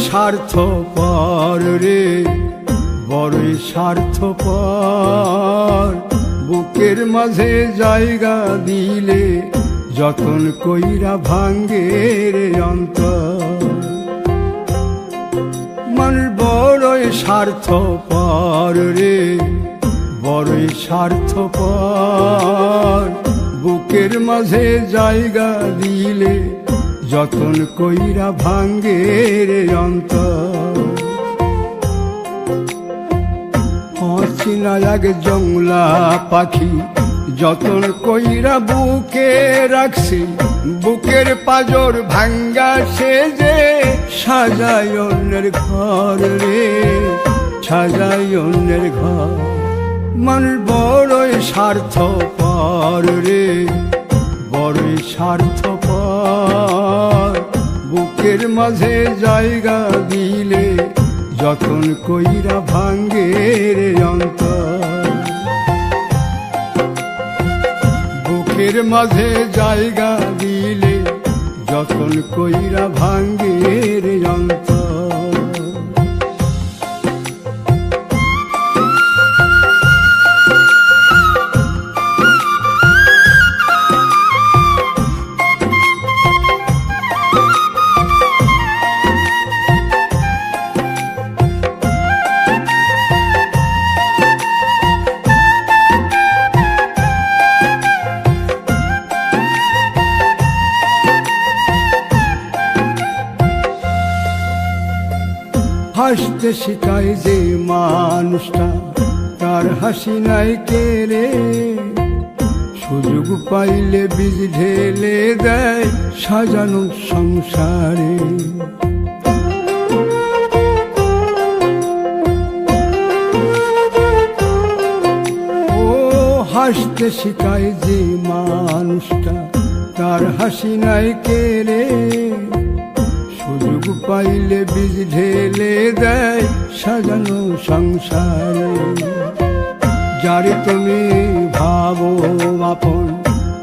স্বার্থপর রে, বড়ই স্বার্থপর। বুকের মাঝে জায়গা দিলে যতন কইরা ভাঙ্গে রে অন্তর। মানুষ বড়ই স্বার্থপর রে, বড়ই স্বার্থপর। বুকের মাঝে জায়গা দিলে যতন কইরা ভাঙ্গে রে অন্তর। অচিনা এক জংলা পাখি যতন কইরা বুকে রাখছি, বুকের পাজর ভাঙ্গা সে যে সাজায় অন্যের ঘর রে, সাজায় অন্যের ঘর। মানুষ বড়ই স্বার্থপর রে, বড়ই স্বার্থপর। বুকের মাঝে জায়গা দিলে যতন কইরা ভাঙ্গে রে অন্তর। বুকের মাঝে জায়গা দিলে যতন কইরা ভাঙ্গে রে অন্তর। হাসতে শিখায় যে মানুষটা, তার হাসি নাই কে রে। সুযোগ পাইলে বীজ ঢেলে দেয় সাজানো সংসারে। ও হাসতে শিখায় যে মানুষটা, তার হাসি নাই কে রে। সুযোগ পাইলে বীজ ঢেলে দেয় সাজানো সংসারে। যারে তুমি ভাবো আপন,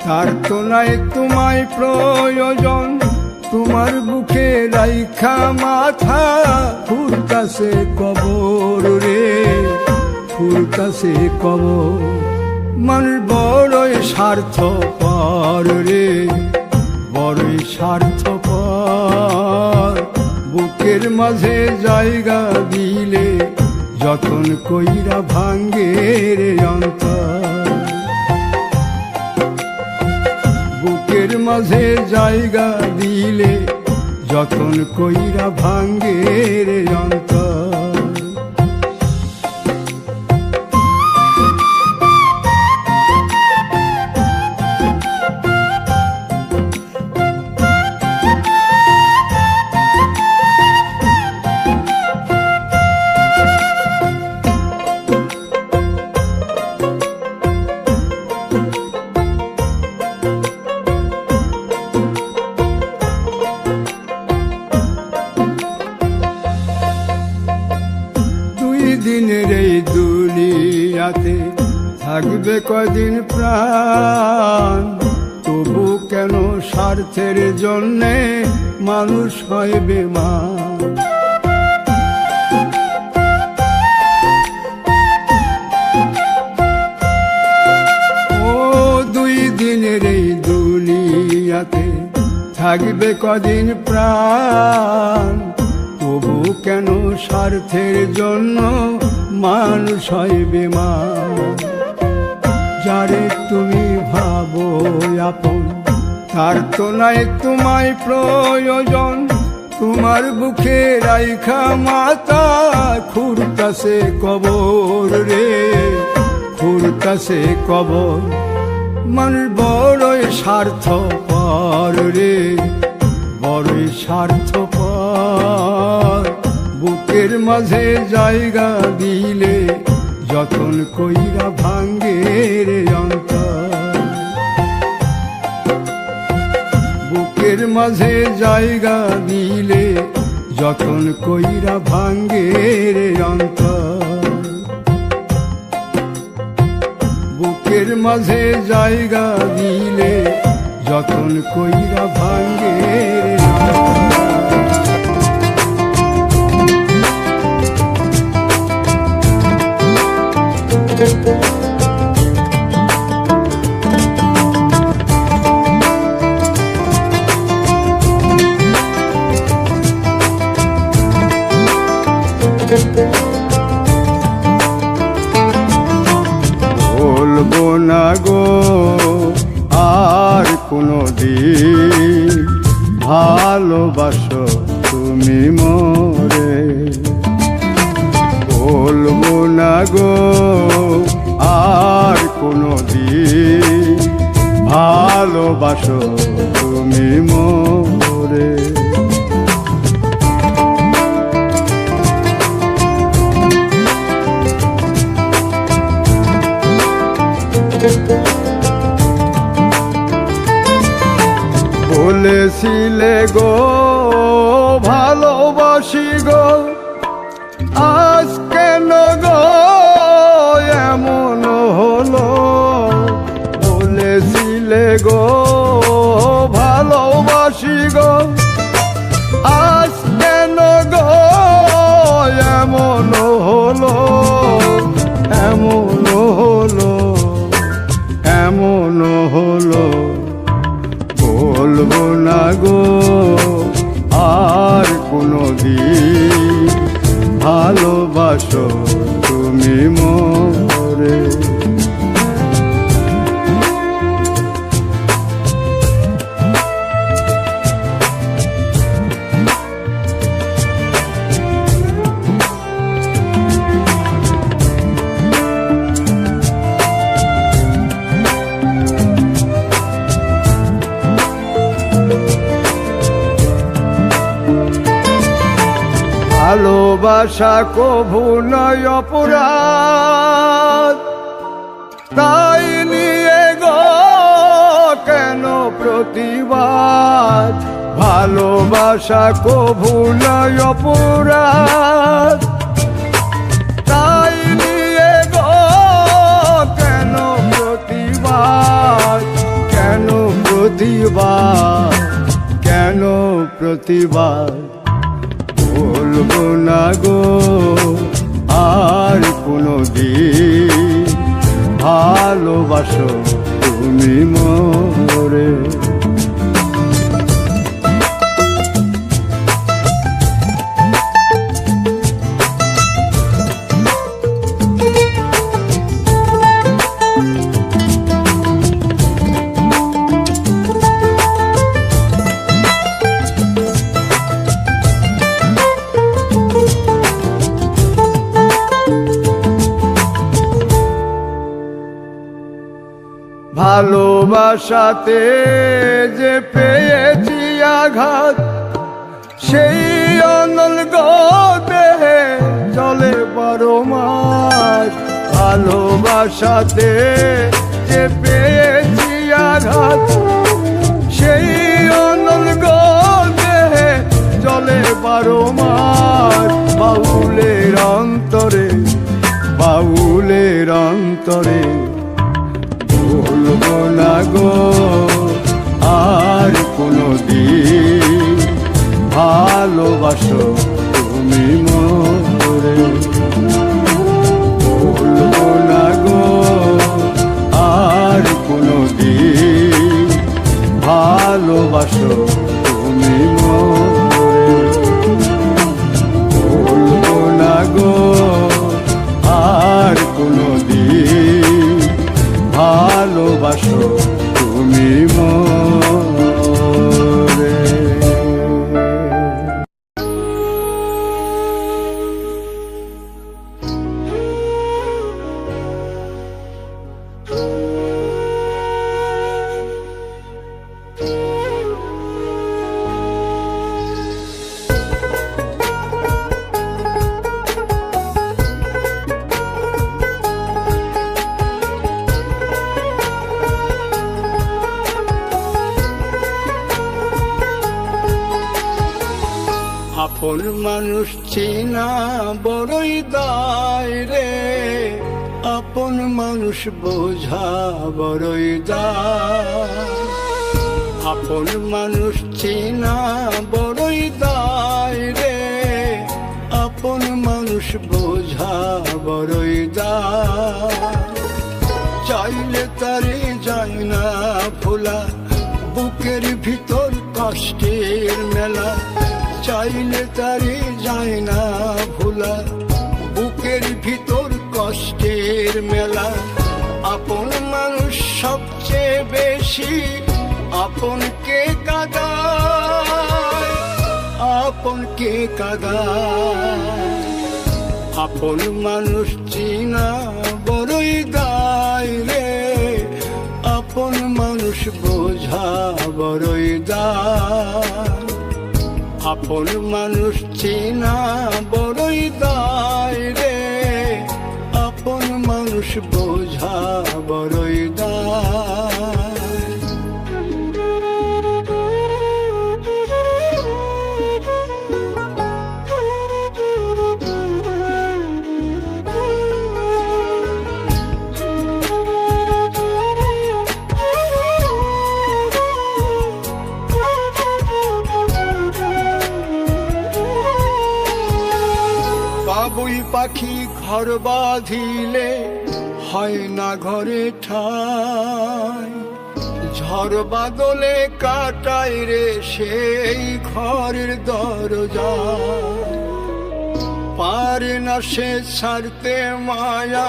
তার তো নাই তোমায় প্রয়োজন। তোমার বুকে রাইখা মাথা ফুরতাছে কবর রে, ফুরতাছে কবর। মানুষ বড়ই স্বার্থপর রে, বড়ই স্বার্থপর। বুকের মাঝে জায়গা দিলে যতন কইরা ভাঙ্গে রে অন্তর। বুকের মাঝে জায়গা দিলে যতন কইরা ভাঙ্গে রে অন্তর। দিনের এই দুনিয়াতে থাকবে কদিন প্রাণ, তবু কেন স্বার্থের জন্যে মানুষ হয় বেমান। ও দুই দিনের এই দুনিয়াতে থাকবে কদিন প্রাণ, তবু কেন স্বার্থের জন্য মানুষ হয় বেমান। যারে তুমি ভাবো আপন, তার তো নাই তোমায় প্রয়োজন। তোমার বুকে রাইখা মাথা খুঁড়তাছে কবর রে, খুঁড়তাছে কবর। মানুষ বড়ই স্বার্থপর রে, বড়ই স্বার্থপর। বুকের মাঝে জায়গা দিলে যতন কইরা ভাঙ্গে রে অন্তর। বুকের মাঝে জায়গা দিলে যতন কইরা ভাঙ্গে রে অন্তর। বুকের মাঝে জায়গা দিলে যতন কইরা ভাঙ্গে রে অন্তর। বলবো না গো আর কোনো দিন ভালোবাসো তুমি মোরে। বলবো না গো আর কোনো দিন ভালোবাসো তুমি মোরে। বলেছিলে গো ভালোবাসি গো, আজ কেন গো এমন হলো? বলেছিলে গো ভালোবাসি গো, আজ কেন গো এমন হলো? এমন হলো, এমন হলো। বলবো না গো আর কোনো দিন ভালোবাসো তুমি মোরে। ভালোবাসা কভু নয় অপরাধ, তাই নিয়ে গো কেন প্রতিবাদ? ভালোবাসা কভু নয় অপরাধ, তাই নিয়ে গো কেন প্রতিবাদ? কেন প্রতিবাদ? কেন প্রতিবাদ? বলবো না গো আর কোনো দিন ভালোবাসো তুমি মোরে। ভালোবাসাতে যে পেয়েছি আঘাত, সেই অনল গো দেহে চলে 12 মাস। ভালোবাসাতে যে পেয়েছি আঘাত, সেই অনল গো দেহে চলে 12 মাস। বাউলের অন্তরে, বাউলের অন্তরে বলবো না গো আর কোনো দিন ভালোবাসো তুমি মোরে। বলবো না গো আর কোনো দিন ভালোবাসো তুমি মোরে। বলবো না গো আর কোনো দিন ভালোবাসো তুমি মোরে। আপন মানুষ চেনা বড়ই দায় রে, আপন মানুষ বোঝা বড়ই দায়। আপন মানুষ চেনা বড়ই দায় রে, আপন মানুষ বোঝা বড়ই দায়। চাইলে তারে যায় না ভোলা, বুকের ভিতর কষ্টের মেলা। চাইলে তারে যায় না ভোলা, ভোলা, বুকের ভিতর কষ্টের মেলা। আপন মানুষ সবচেয়ে বেশি আপনকে কাঁদায়, আপনকে কাঁদায়। আপন মানুষ চিনা বড়ই দায় রে, আপন মানুষ বোঝা বড়ই দায়। আপন মানুষ চিনা বড়ই দায় রে, আপন মানুষ বোঝা বড়ই দায়। বাবুই পাখি ঘর বাঁধিলে হয় না ঘরে ঠাই, ঝড় বাদলে কাটাই রে সেই ঘরের দরজা। পারে না সে ছাড়তে মায়া,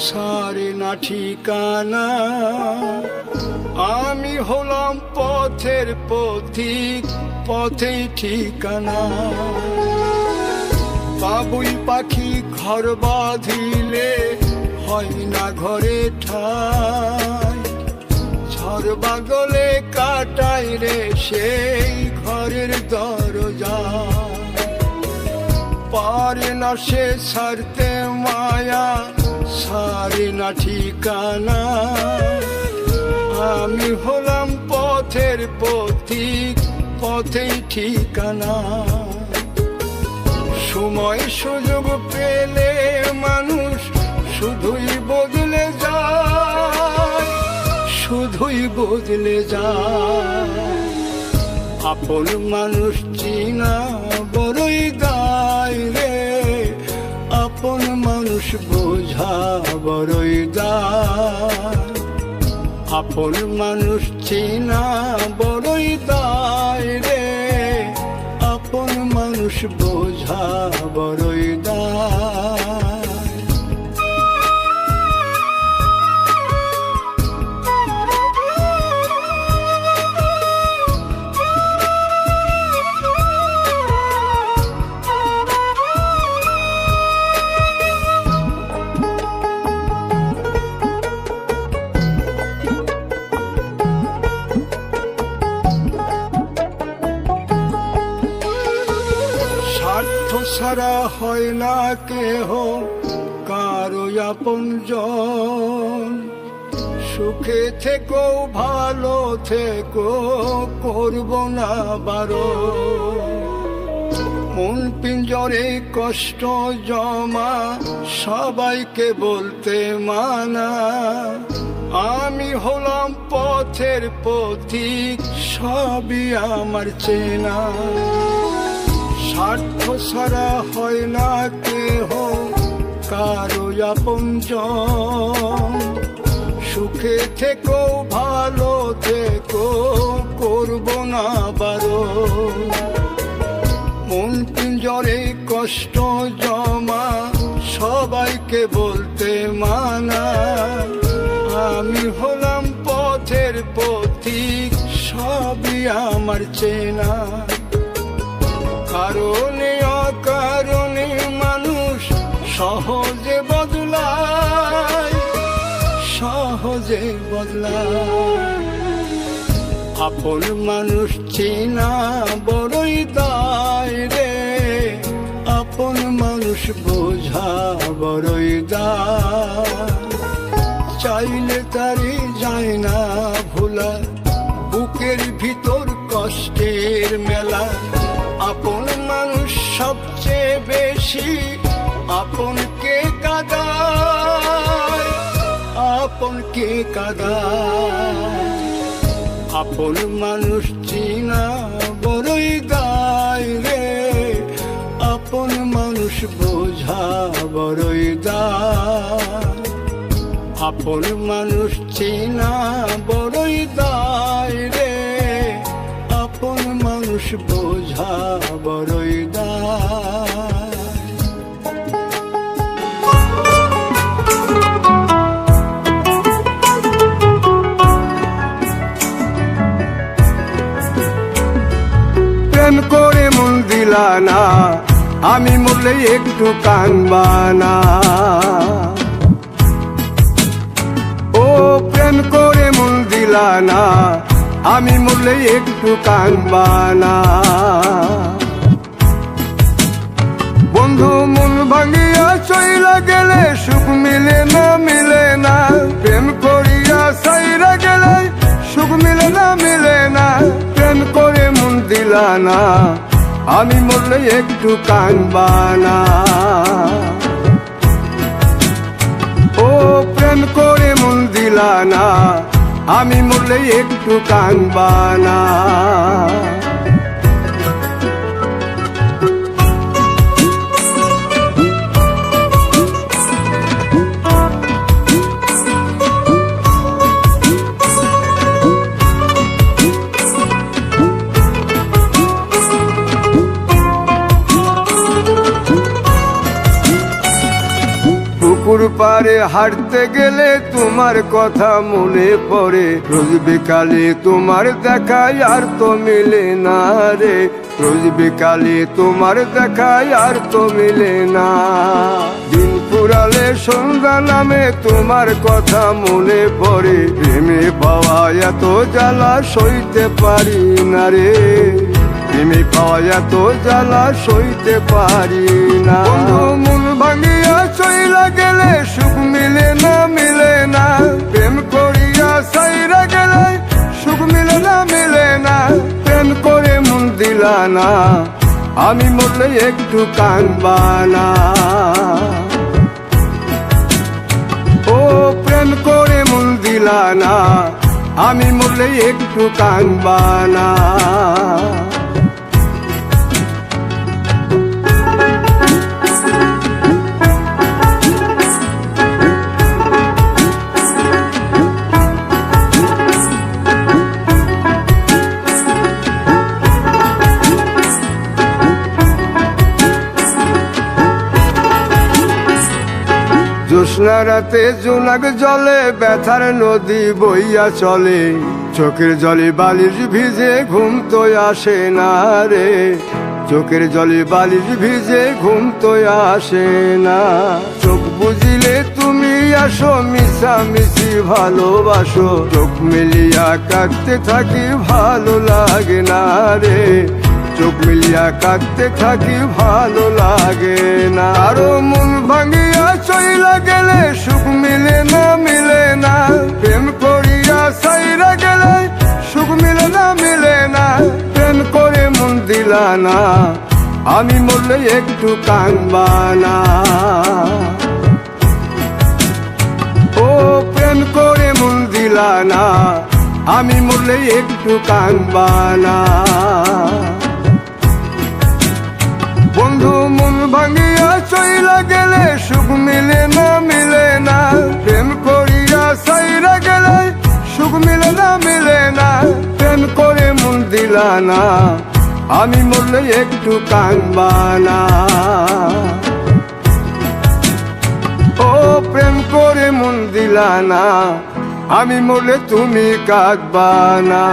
সারে না ঠিকানা। আমি হলাম পথের পথিক, পথেই ঠিকানা। বাবুই পাখি ঘর বাঁধিলে হয় না ঘরে ঠাই, ঝড় বাদলে কাটাই রে সেই ঘরের দরজা। পারে না সে ছাড়তে মায়া, সারে না ঠিকানা। আমি হলাম পথের পথিক, পথেই ঠিকানা। সময় সুযোগ পেলে মানুষ শুধুই বদলে যায়, শুধুই বদলে যায়। আপন মানুষ চিনা বড়ই দায় রে, আপন মানুষ বোঝা বড়ই দায়। আপন মানুষ চিনা বড়ই দায় রে, আপন মানুষ বোঝা বড়ই দায়। স্বার্থ ছাড়া হয় না কেহ কারো আপনজন, সুখে থেকো ভালো থেকো করব না বারণ। মন পিঞ্জরে কষ্ট জমা সবাইকে বলতে মানা। আমি হলাম পথের পথিক, সবই আমার চেনা। স্বার্থ ছাড়া হয় না কেহ কারো আপনজন, সুখে থেকো ভালো থেকো করব না বারণ। মন পিঞ্জরে কষ্ট জমা সবাইকে বলতে মানা। আমি হলাম পথের পথিক, সবই আমার চেনা। কারণে অকারণে মানুষ সহজে বদলায়, সহজে বদলায়। আপন মানুষ চেনা বড়ই দায় রে, আপন মানুষ বোঝা বড়ই দায়। চাইলে তারি যায় না ভোলা, বুকের ভিতর কষ্টের মেলা। আপন মানুষ সবচেয়ে বেশি আপনকে কাঁদায়, আপনকে কাঁদায়। আপন মানুষ চিনা বড়ই দায় রে, আপন মানুষ বোঝা বড়ই দায়। আপন মানুষ চিনা বড়ই দায় রে, আপন মানুষ বোঝা বড়ই দায়। দিলা না, আমি মরলে একটু কানবা না। ও প্রেম করে মন দিলা না, আমি মরলে একটু কানবা না। বন্ধু মন ভাঙিয়া চইলা গেলে সুখ মিলে না, মিলে না। প্রেম করিয়া সাইরা গেলে সুখ মিলে না, মিলে না। প্রেম করে মন দিলা না, আমি মরলে একটু কানবা না। ও প্রেম করে মন দিলা না, আমি মরলে একটু কানবা না। পুকুর পাড়ে হাঁটতে গেলে তোমার কথা মনে পড়ে, রোজ বিকালে তোমার দেখায় আর তো মিলে না রে। রোজ বিকালে তোমার দেখায় আর তো মিলে না। দিন ফুরালে সন্ধ্যা নামে তোমার কথা মনে পড়ে, প্রেমে পাওয়া এত জ্বালা সইতে পারি না রে। প্রেমে পাওয়া এত জ্বালা সইতে পারি না। মন ভাঙিয়া চইলা গেলে সুখ মিলে না, মিলে না। প্রেম করিয়া সাইরা গেলে সুখ মিলে না, মিলে না। প্রেম করে মন দিলা না, আমি মরলে একটু কানবা না। ও প্রেম করে মন দিলা না, আমি মরলে একটু কানবা না। জ্যোৎস্না রাতে জোনাক জলে ব্যথার নদী বইয়া চলে, চোখের জলে বালিশ ভিজে ঘুম তো আসে না রে। চোখের জলে বালিশ ভিজে ঘুম তো আসে না। চোখ বুঝিলে তুমি আসো, মিশামিশি ভালোবাসো। চোখ মিলিয়া কাঁদতে থাকি ভালো লাগে না রে। চোখ মিলিয়া কাঁদতে থাকি ভালো লাগে না। আরো মন ভাঙিয়া চইলা গেলে সুখ মিলে না, মিলে না। প্রেম করিয়া সাইরা গেলে সুখ মিলে না, মিলে না। প্রেম করে মন দিলা না, আমি মরলে একটু কানবা না। ও প্রেম করে মন দিলা না, আমি মরলে একটু কানবা না। বন্ধু মন ভাঙিয়া চইলা গেলে সুখ মিলে না, মিলে না। প্রেম করিয়া সাইরা গেলে সুখ মিলে না, মিলে না। প্রেম করে মন দিলা না, আমি মরলে একটু কানবা না। ও প্রেম করে মন দিলা না, আমি মরলে তুমি কাঁদবা না।